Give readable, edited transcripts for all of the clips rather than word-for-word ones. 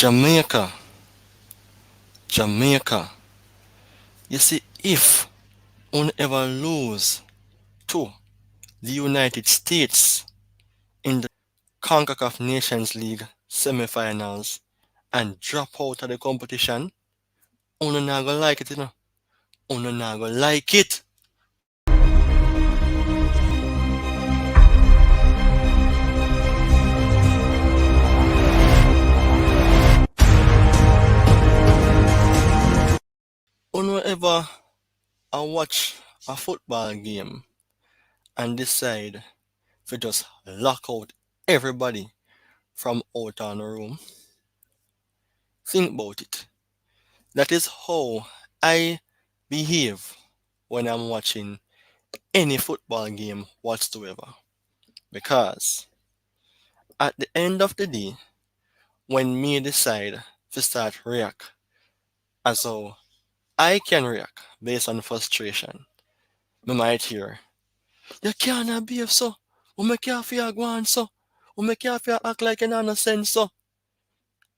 Jamaica, Jamaica. You see, if we ever lose to the United States in the Concacaf Nations League semifinals and drop out of the competition, una not gonna like it, you know. Una not gonna like it. Una ever watch a football game and decide to just lock out everybody from out on the room? Think about it. That is how I behave when I'm watching any football game whatsoever. Because at the end of the day, when me decide to start react as how I can react based on frustration, me might hear, you can't behave so. We make you feel go on so. We make you feel act like an innocent so.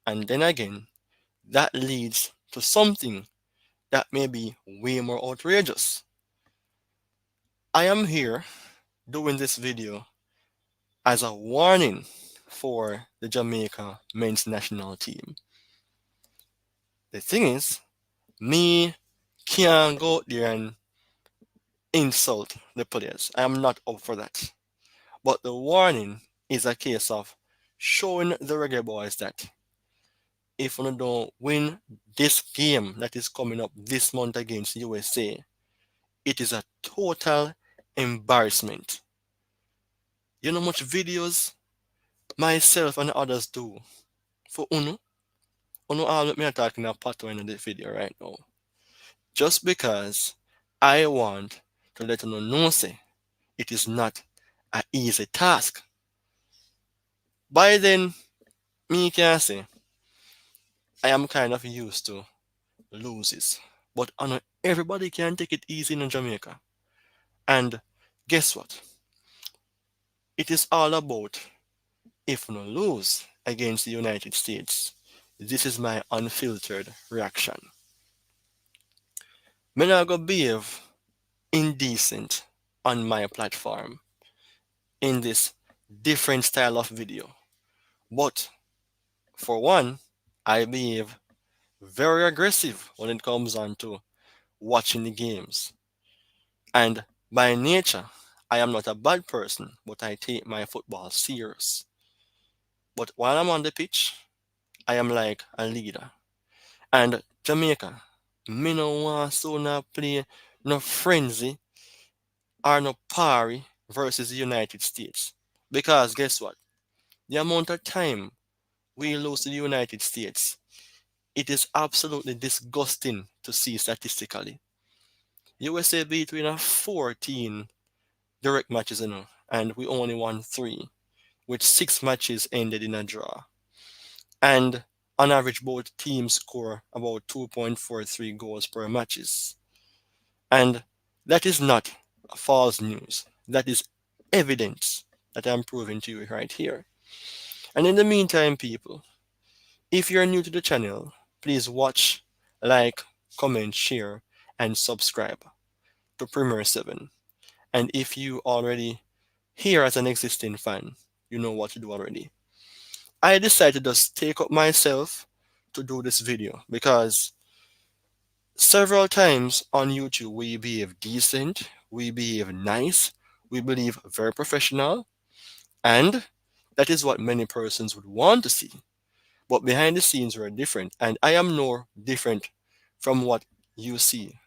And then again, that leads to something that may be way more outrageous. I am here doing this video as a warning for the Jamaica men's national team. The thing is, me can't go out there and insult the players. I am not up for that. But the warning is a case of showing the Reggae boys that if we don't win this game that is coming up this month against USA, it is a total embarrassment. You know how much videos myself and others do for Uno? Uno all with me talking a pattern in the video right now. Just because I want to let you know say it is not an easy task. By then, me can say I am kind of used to loses. But I know everybody can take it easy in Jamaica. And guess what? It is all about if we lose against the United States. This is my unfiltered reaction. Me not go behave indecent on my platform in this different style of video. But for one, I behave very aggressive when it comes on to watching the games. And by nature, I am not a bad person, but I take my football serious. But while I'm on the pitch, I am like a leader. And Jamaica, me no want so not play no frenzy or no party versus the United States. Because guess what? The amount of time we lose to the United States, it is absolutely disgusting to see statistically. USA beat we in 14 direct matches, and we only won 3, with 6 matches ended in a draw. And on average, both teams score about 2.43 goals per matches. And that is not false news. That is evidence that I'm proving to you right here. And in the meantime, people, if you're new to the channel, please watch, like, comment, share, and subscribe to Premier 7. And if you already here as an existing fan, you know what to do already. I decided to just take up myself to do this video because several times on YouTube we behave decent, we behave nice, we believe very professional, and that is what many persons would want to see. But behind the scenes we're different, and I am no different from what you see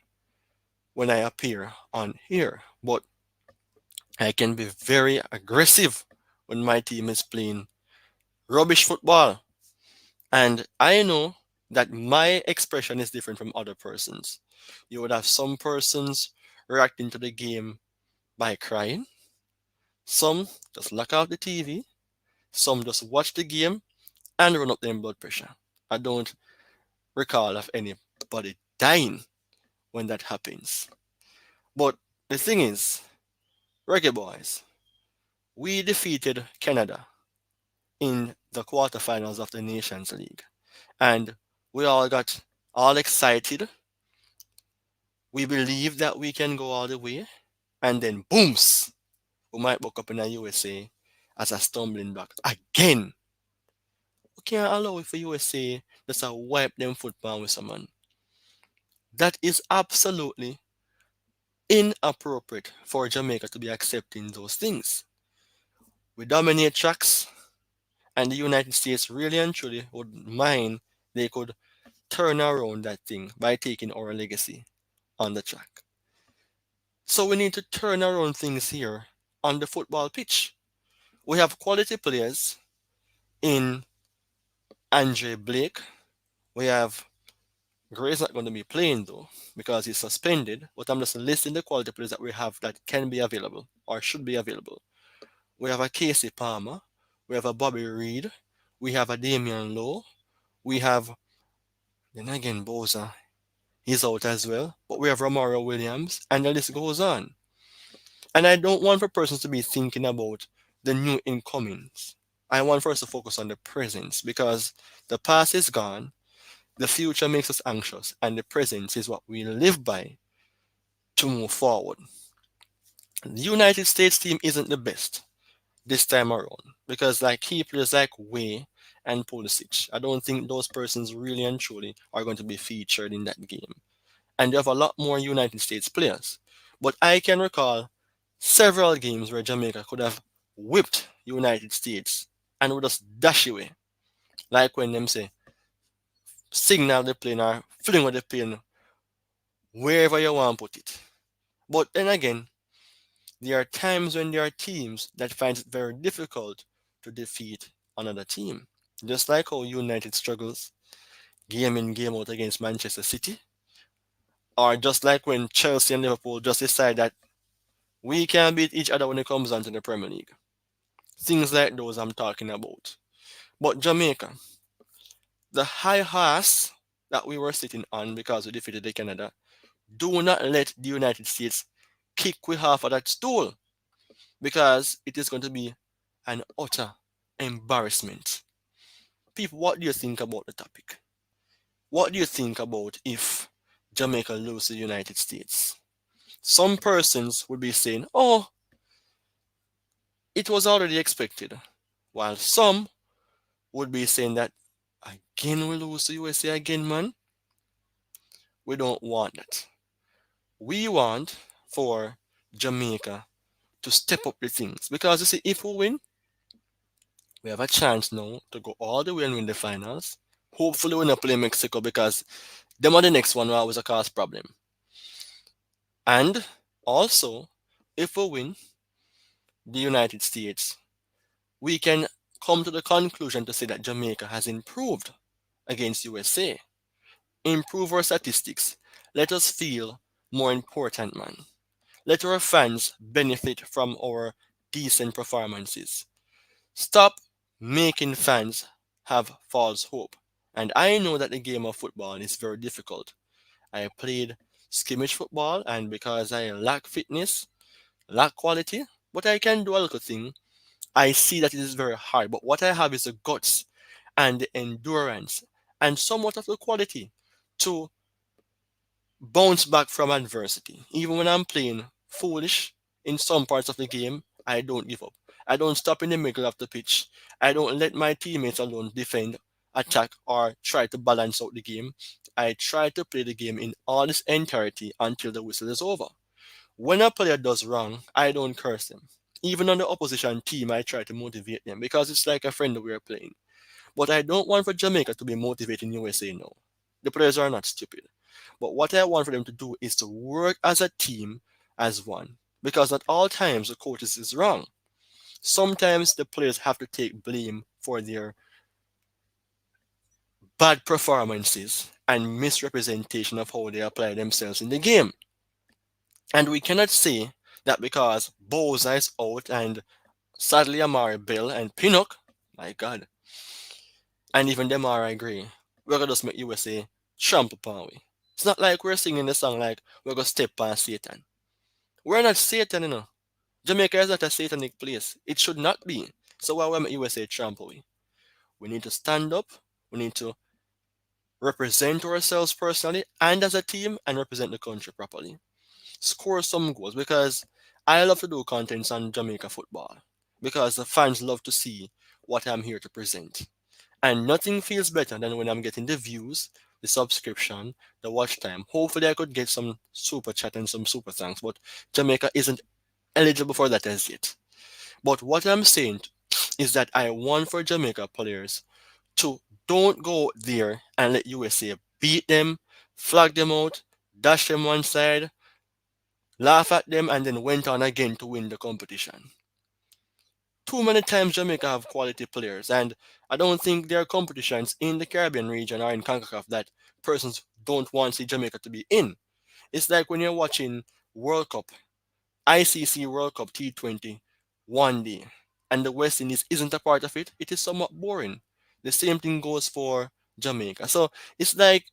when I appear on here. But I can be very aggressive when my team is playing rubbish football. And I know that my expression is different from other persons. You would have some persons reacting to the game by crying, some just lock out the TV, some just watch the game and run up their blood pressure. I don't recall of anybody dying when that happens. But the thing is, Reggae Boys, we defeated Canada in the quarterfinals of the Nations League. And we all got all excited. We believe that we can go all the way. And then, booms, we might buck up in the USA as a stumbling block again. We can't allow it for USA just to wipe them football with someone. That is absolutely inappropriate for Jamaica to be accepting those things. We dominate tracks, and the United States really and truly would mind they could turn around that thing by taking our legacy on the track. So we need to turn around things here on the football pitch. We have quality players in Andre Blake. We have Gray's not going to be playing though because he's suspended, but I'm just listing the quality players that we have that can be available or should be available. We have a Casey Palmer, we have a Bobby Reed, we have a Damian Lowe, we have then again Boza, he's out as well, but we have Romario Williams, and the list goes on. And I don't want for persons to be thinking about the new incomings. I want for us to focus on the present because the past is gone, the future makes us anxious, and the present is what we live by to move forward. The United States team isn't the best this time around because like key players like Way and Pulisic, I don't think those persons really and truly are going to be featured in that game. And you have a lot more United States players. But I can recall several games where Jamaica could have whipped United States and would just dash away. Like when them say signal the plane or fling with the plane wherever you want to put it. But then again, there are times when there are teams that find it very difficult to defeat another team. Just like how United struggles game in game out against Manchester City, or just like when Chelsea and Liverpool just decide that we can beat each other when it comes down to the Premier League. Things like those I'm talking about. But Jamaica, the high horse that we were sitting on because we defeated the Canada, do not let the United States kick we half of that stool because it is going to be an utter embarrassment. People, what do you think about the topic? What do you think about if Jamaica lose to the United States? Some persons would be saying, oh, it was already expected, while some would be saying that again we lose to USA again, man. We don't want that. We want for Jamaica to step up the things because you see, if we win, we have a chance now to go all the way and win the finals. Hopefully, we not play Mexico because them are the next one will always a cause problem. And also, if we win the United States, we can come to the conclusion to say that Jamaica has improved against USA. Improve our statistics. Let us feel more important, man. Let our fans benefit from our decent performances. Stop making fans have false hope. And I know that the game of football is very difficult. I played scrimmage football, and because I lack fitness, lack quality, but I can do a little thing, I see that it is very hard. But what I have is the guts and the endurance and somewhat of the quality to bounce back from adversity. Even when I'm playing foolish in some parts of the game, I don't give up. I don't stop in the middle of the pitch. I don't let my teammates alone defend, attack, or try to balance out the game. I try to play the game in all its entirety until the whistle is over. When a player does wrong, I don't curse them. Even on the opposition team, I try to motivate them because it's like a friend that we're playing. But I don't want for Jamaica to be motivating USA now. The players are not stupid. But what I want for them to do is to work as a team, as one. Because at all times the coaches is wrong. Sometimes the players have to take blame for their bad performances and misrepresentation of how they apply themselves in the game. And we cannot say that because Boza is out and sadly Amari Bill and Pinnock, my God, and even Demar Gray, we're gonna just make USA trample upon we. It's not like we're singing the song like we're gonna step on Satan. We're not Satan, you know. Jamaica is not a satanic place. It should not be. So why we make USA trample we? We need to stand up. We need to represent ourselves personally and as a team and represent the country properly. Score some goals because I love to do contents on Jamaica football because the fans love to see what I'm here to present. And nothing feels better than when I'm getting the views, the subscription, the watch time. Hopefully, I could get some super chat and some super thanks, but Jamaica isn't eligible for that as yet. But what I'm saying is that I want for Jamaica players to don't go there and let USA beat them, flag them out, dash them one side, laugh at them, and then went on again to win the competition. Too many times Jamaica have quality players, and I don't think there are competitions in the Caribbean region or in Concacaf that persons don't want to see Jamaica to be in. It's like when you're watching World Cup, ICC World Cup T20 one day, and the West Indies isn't a part of it. It is somewhat boring. The same thing goes for Jamaica. So it's like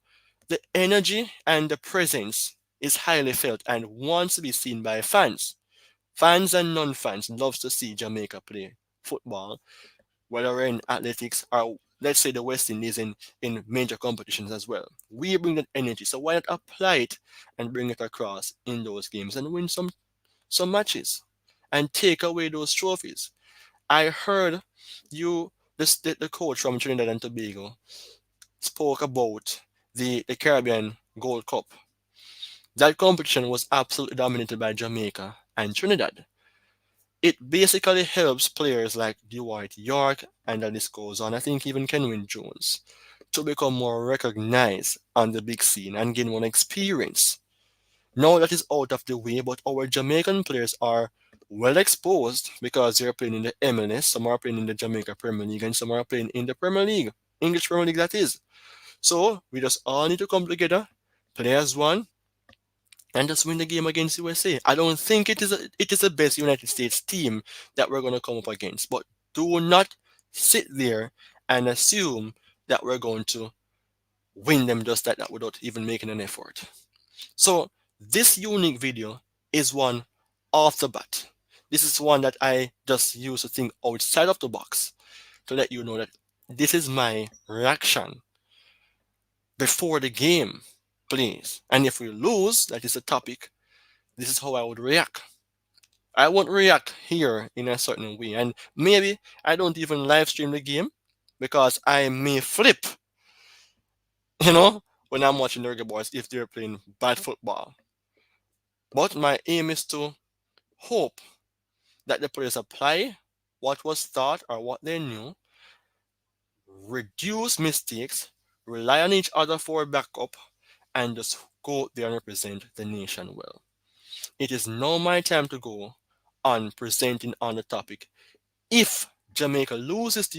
the energy and the presence is highly felt and wants to be seen by fans. Fans and non-fans loves to see Jamaica play football, whether we're in athletics or let's say the West Indies in major competitions as well. We bring that energy, so why not apply it and bring it across in those games and win some matches and take away those trophies. I heard you the coach from Trinidad and Tobago spoke about the Caribbean Gold Cup. That competition was absolutely dominated by Jamaica and Trinidad. It basically helps players like Dwight York and the list goes on. I think even Kenwin Jones to become more recognized on the big scene and gain more experience. Now that is out of the way, but our Jamaican players are well exposed because they're playing in the MLS, some are playing in the Jamaica Premier League, and some are playing in the Premier League, English Premier League that is. So we just all need to come together, play as one, and just win the game against USA. I don't think it is the best United States team that we're gonna come up against, but do not sit there and assume that we're going to win them just like that without even making an effort. So this unique video is one off the bat. This is one that I just use to think outside of the box to let you know that this is my reaction before the game plays. And if we lose, that is the topic, this is how I would react. I won't react here in a certain way. And maybe I don't even live stream the game because I may flip, you know, when I'm watching the Reggae Boys if they're playing bad football. But my aim is to hope that the players apply what was taught or what they knew, reduce mistakes, rely on each other for backup, and just go out there and represent the nation well. It is now my time to go on presenting on the topic. If Jamaica loses to